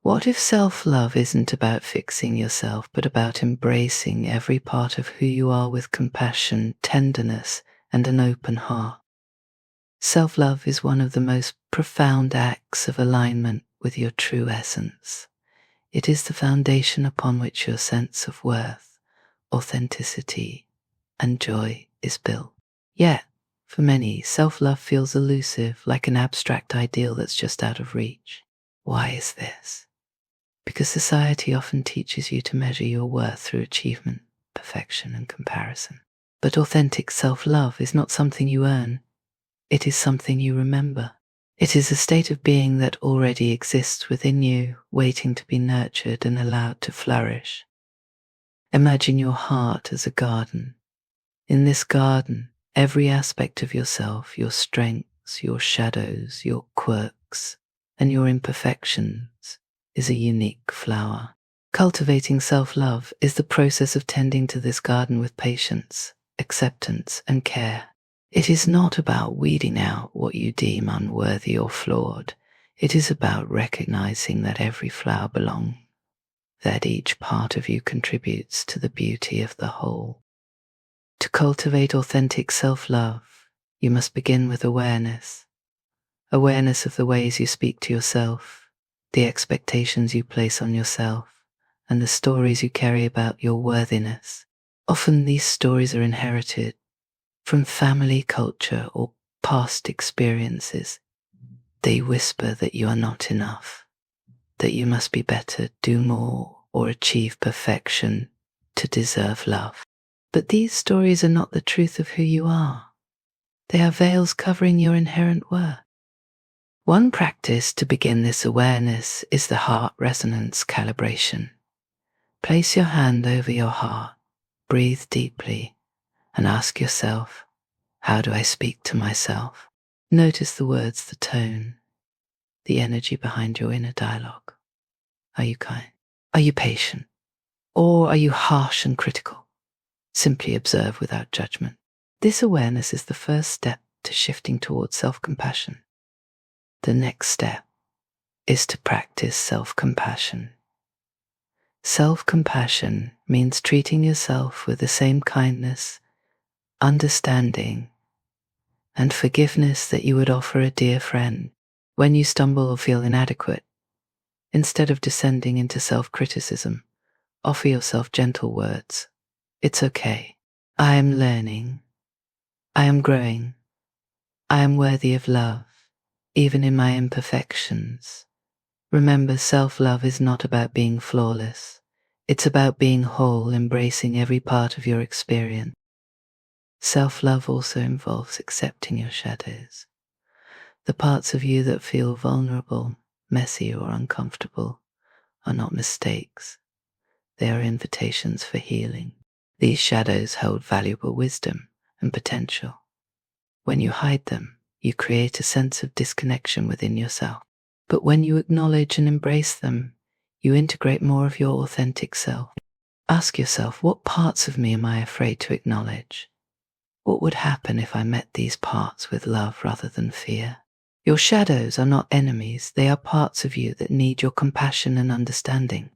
What if self-love isn't about fixing yourself, but about embracing every part of who you are with compassion, tenderness, and an open heart? Self-love is one of the most profound acts of alignment with your true essence. It is the foundation upon which your sense of worth, authenticity, and joy is built. Yet, for many, self-love feels elusive, like an abstract ideal that's just out of reach. Why is this? Because society often teaches you to measure your worth through achievement, perfection, and comparison. But authentic self-love is not something you earn. It is something you remember. It is a state of being that already exists within you, waiting to be nurtured and allowed to flourish. Imagine your heart as a garden. In this garden, every aspect of yourself, your strengths, your shadows, your quirks, and your imperfections, is a unique flower. Cultivating self-love is the process of tending to this garden with patience, acceptance, and care. It is not about weeding out what you deem unworthy or flawed. It is about recognizing that every flower belongs, that each part of you contributes to the beauty of the whole. To cultivate authentic self-love, you must begin with awareness. Awareness of the ways you speak to yourself, the expectations you place on yourself, and the stories you carry about your worthiness. Often these stories are inherited from family, culture, or past experiences. They whisper that you are not enough, that you must be better, do more, or achieve perfection to deserve love. But these stories are not the truth of who you are. They are veils covering your inherent worth. One practice to begin this awareness is the heart resonance calibration. Place your hand over your heart, breathe deeply, and ask yourself, how do I speak to myself? Notice the words, the tone, the energy behind your inner dialogue. Are you kind? Are you patient? Or are you harsh and critical? Simply observe without judgment. This awareness is the first step to shifting towards self-compassion. The next step is to practice self-compassion. Self-compassion means treating yourself with the same kindness, understanding, and forgiveness that you would offer a dear friend. When you stumble or feel inadequate, instead of descending into self-criticism, offer yourself gentle words. It's okay. I am learning. I am growing. I am worthy of love, even in my imperfections. Remember, self-love is not about being flawless. It's about being whole, embracing every part of your experience. Self-love also involves accepting your shadows. The parts of you that feel vulnerable, messy, or uncomfortable are not mistakes. They are invitations for healing. These shadows hold valuable wisdom and potential. When you hide them, you create a sense of disconnection within yourself. But when you acknowledge and embrace them, you integrate more of your authentic self. Ask yourself, what parts of me am I afraid to acknowledge? What would happen if I met these parts with love rather than fear? Your shadows are not enemies. They are parts of you that need your compassion and understanding.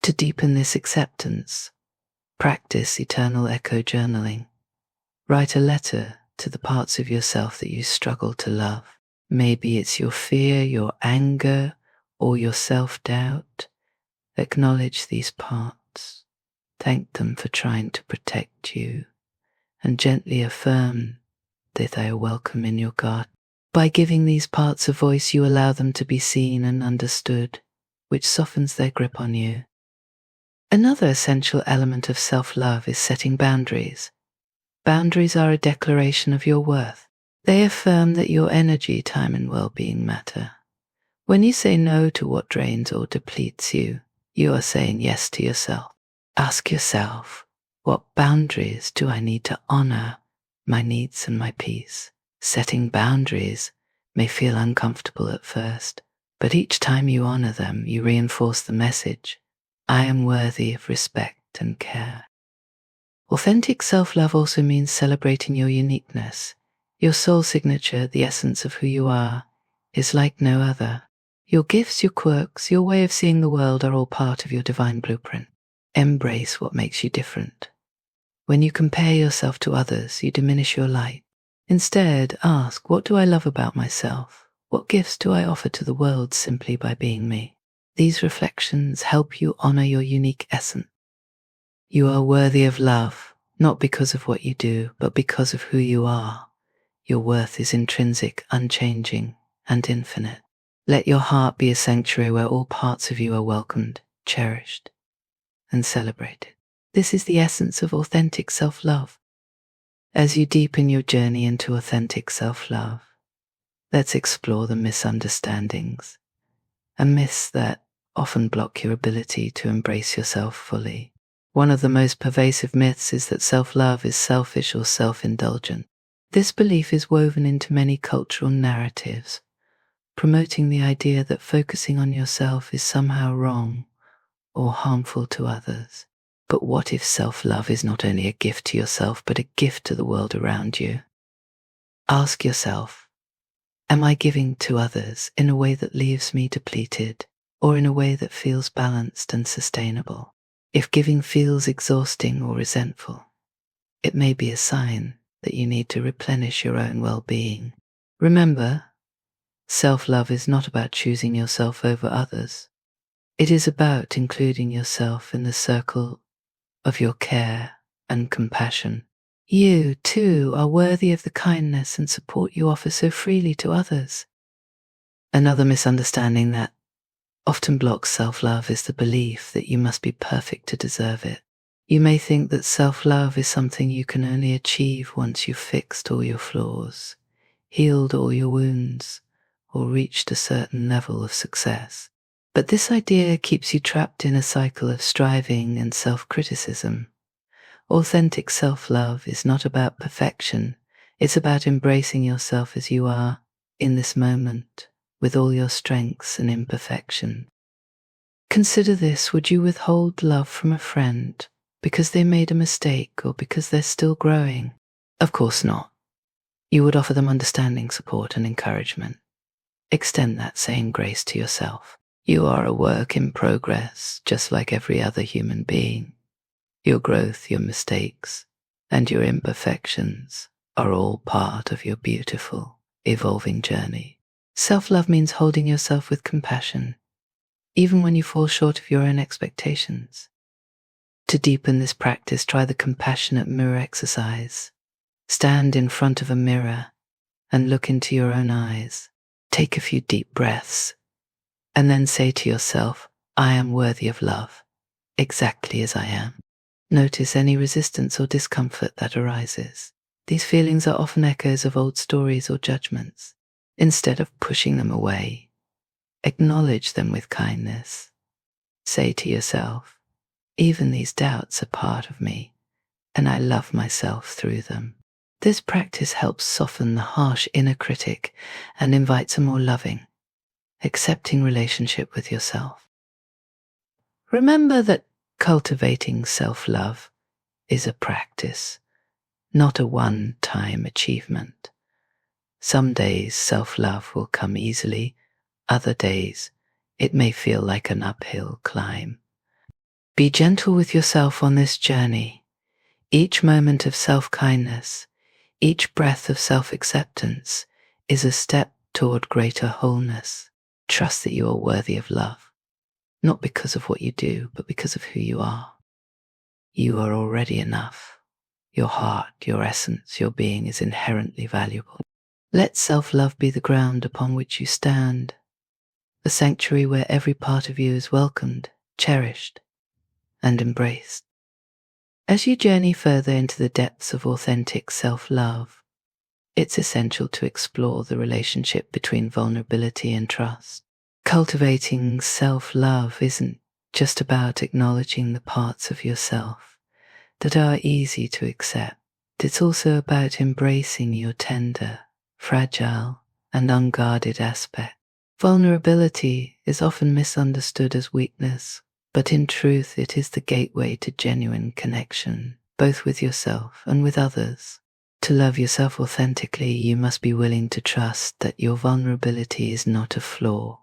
To deepen this acceptance, practice eternal echo journaling. Write a letter to the parts of yourself that you struggle to love. Maybe it's your fear, your anger, or your self-doubt. Acknowledge these parts. Thank them for trying to protect you, and gently affirm that they are welcome in your garden. By giving these parts a voice, you allow them to be seen and understood, which softens their grip on you. Another essential element of self-love is setting boundaries. Boundaries are a declaration of your worth. They affirm that your energy, time, and well-being matter. When you say no to what drains or depletes you, you are saying yes to yourself. Ask yourself, what boundaries do I need to honor my needs and my peace? Setting boundaries may feel uncomfortable at first, but each time you honor them, you reinforce the message, I am worthy of respect and care. Authentic self-love also means celebrating your uniqueness. Your soul signature, the essence of who you are, is like no other. Your gifts, your quirks, your way of seeing the world are all part of your divine blueprint. Embrace what makes you different. When you compare yourself to others, you diminish your light. Instead, ask, what do I love about myself? What gifts do I offer to the world simply by being me? These reflections help you honor your unique essence. You are worthy of love, not because of what you do, but because of who you are. Your worth is intrinsic, unchanging, and infinite. Let your heart be a sanctuary where all parts of you are welcomed, cherished, and celebrated. This is the essence of authentic self-love. As you deepen your journey into authentic self-love, let's explore the misunderstandings and myths that often block your ability to embrace yourself fully. One of the most pervasive myths is that self-love is selfish or self-indulgent. This belief is woven into many cultural narratives, promoting the idea that focusing on yourself is somehow wrong or harmful to others. But what if self-love is not only a gift to yourself, but a gift to the world around you? Ask yourself, am I giving to others in a way that leaves me depleted, or in a way that feels balanced and sustainable? If giving feels exhausting or resentful, it may be a sign that you need to replenish your own well-being. Remember, self-love is not about choosing yourself over others. It is about including yourself in the circle of your care and compassion. You, too, are worthy of the kindness and support you offer so freely to others. Another misunderstanding that often blocks self-love is the belief that you must be perfect to deserve it. You may think that self-love is something you can only achieve once you've fixed all your flaws, healed all your wounds, or reached a certain level of success. But this idea keeps you trapped in a cycle of striving and self-criticism. Authentic self-love is not about perfection. It's about embracing yourself as you are in this moment, with all your strengths and imperfections. Consider this: would you withhold love from a friend because they made a mistake or because they're still growing? Of course not. You would offer them understanding, support, and encouragement. Extend that same grace to yourself. You are a work in progress, just like every other human being. Your growth, your mistakes, and your imperfections are all part of your beautiful, evolving journey. Self-love means holding yourself with compassion, even when you fall short of your own expectations. To deepen this practice, try the compassionate mirror exercise. Stand in front of a mirror and look into your own eyes. Take a few deep breaths, and then say to yourself, I am worthy of love, exactly as I am. Notice any resistance or discomfort that arises. These feelings are often echoes of old stories or judgments. Instead of pushing them away, acknowledge them with kindness. Say to yourself, even these doubts are part of me, and I love myself through them. This practice helps soften the harsh inner critic and invites a more loving, accepting relationship with yourself. Remember that cultivating self-love is a practice, not a one-time achievement. Some days self-love will come easily, other days it may feel like an uphill climb. Be gentle with yourself on this journey. Each moment of self-kindness, each breath of self-acceptance is a step toward greater wholeness. Trust that you are worthy of love, not because of what you do, but because of who you are. You are already enough. Your heart, your essence, your being is inherently valuable. Let self-love be the ground upon which you stand, a sanctuary where every part of you is welcomed, cherished, and embraced. As you journey further into the depths of authentic self-love, it's essential to explore the relationship between vulnerability and trust. Cultivating self-love isn't just about acknowledging the parts of yourself that are easy to accept. It's also about embracing your tender, fragile, and unguarded aspect. Vulnerability is often misunderstood as weakness, but in truth it is the gateway to genuine connection, both with yourself and with others. To love yourself authentically, you must be willing to trust that your vulnerability is not a flaw,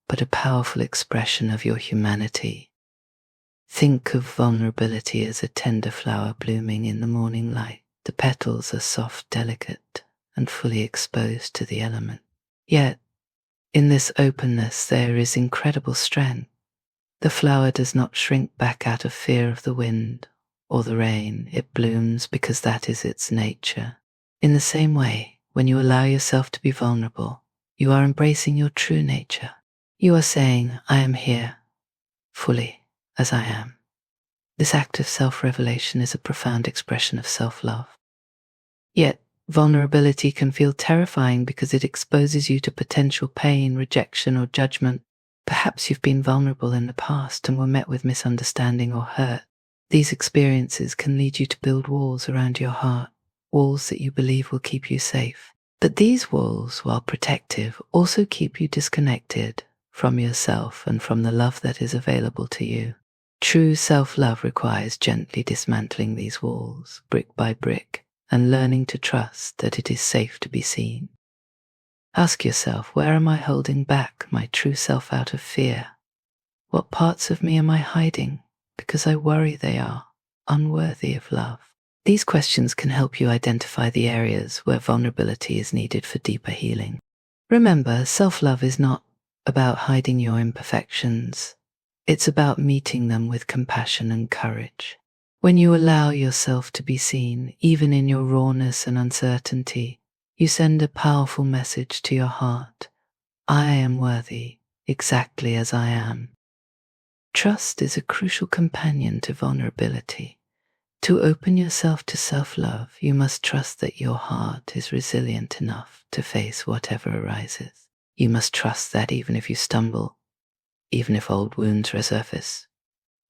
but a powerful expression of your humanity. Think of vulnerability as a tender flower blooming in the morning light. The petals are soft, delicate, and fully exposed to the element. Yet, in this openness there is incredible strength. The flower does not shrink back out of fear of the wind or the rain. It blooms because that is its nature. In the same way, when you allow yourself to be vulnerable, you are embracing your true nature. You are saying, I am here, fully, as I am. This act of self-revelation is a profound expression of self-love. Yet, vulnerability can feel terrifying because it exposes you to potential pain, rejection, or judgment. Perhaps you've been vulnerable in the past and were met with misunderstanding or hurt. These experiences can lead you to build walls around your heart, walls that you believe will keep you safe. But these walls, while protective, also keep you disconnected from yourself and from the love that is available to you. True self-love requires gently dismantling these walls, brick by brick, and learning to trust that it is safe to be seen. Ask yourself, where am I holding back my true self out of fear? What parts of me am I hiding because I worry they are unworthy of love? These questions can help you identify the areas where vulnerability is needed for deeper healing. Remember, self-love is not about hiding your imperfections. It's about meeting them with compassion and courage. When you allow yourself to be seen, even in your rawness and uncertainty, you send a powerful message to your heart. I am worthy, exactly as I am. Trust is a crucial companion to vulnerability. To open yourself to self-love, you must trust that your heart is resilient enough to face whatever arises. You must trust that even if you stumble, even if old wounds resurface,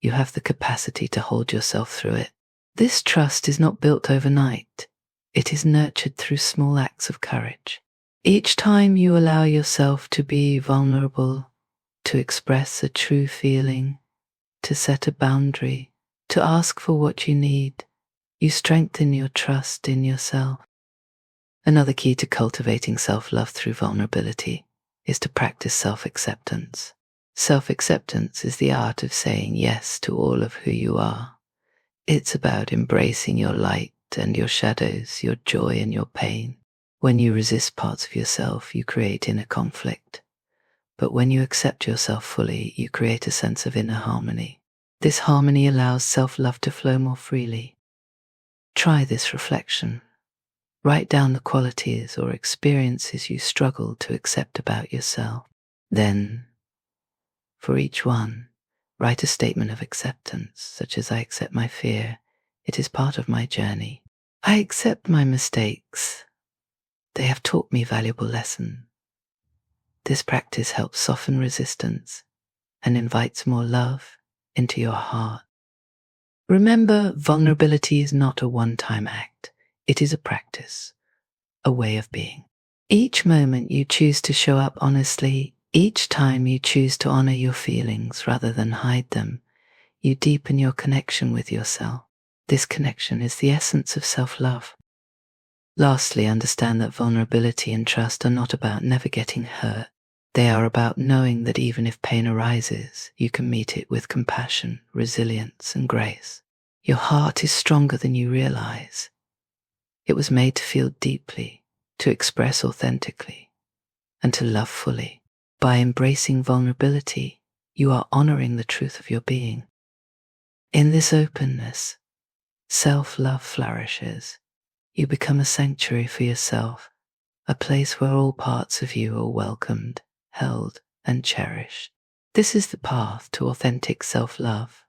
you have the capacity to hold yourself through it. This trust is not built overnight. It is nurtured through small acts of courage. Each time you allow yourself to be vulnerable, to express a true feeling, to set a boundary, to ask for what you need, you strengthen your trust in yourself. Another key to cultivating self-love through vulnerability is to practice self-acceptance. Self-acceptance is the art of saying yes to all of who you are. It's about embracing your light and your shadows, your joy and your pain. When you resist parts of yourself, you create inner conflict. But when you accept yourself fully, you create a sense of inner harmony. This harmony allows self-love to flow more freely. Try this reflection. Write down the qualities or experiences you struggle to accept about yourself. Then, for each one, write a statement of acceptance, such as I accept my fear. It is part of my journey. I accept my mistakes. They have taught me valuable lessons. This practice helps soften resistance and invites more love into your heart. Remember, vulnerability is not a one-time act. It is a practice, a way of being. Each moment you choose to show up honestly, each time you choose to honor your feelings rather than hide them, you deepen your connection with yourself. This connection is the essence of self-love. Lastly, understand that vulnerability and trust are not about never getting hurt. They are about knowing that even if pain arises, you can meet it with compassion, resilience, and grace. Your heart is stronger than you realize. It was made to feel deeply, to express authentically, and to love fully. By embracing vulnerability, you are honoring the truth of your being. In this openness, self-love flourishes. You become a sanctuary for yourself, a place where all parts of you are welcomed, held, and cherished. This is the path to authentic self-love,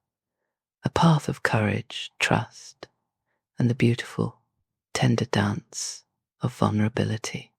a path of courage, trust, and the beautiful, tender dance of vulnerability.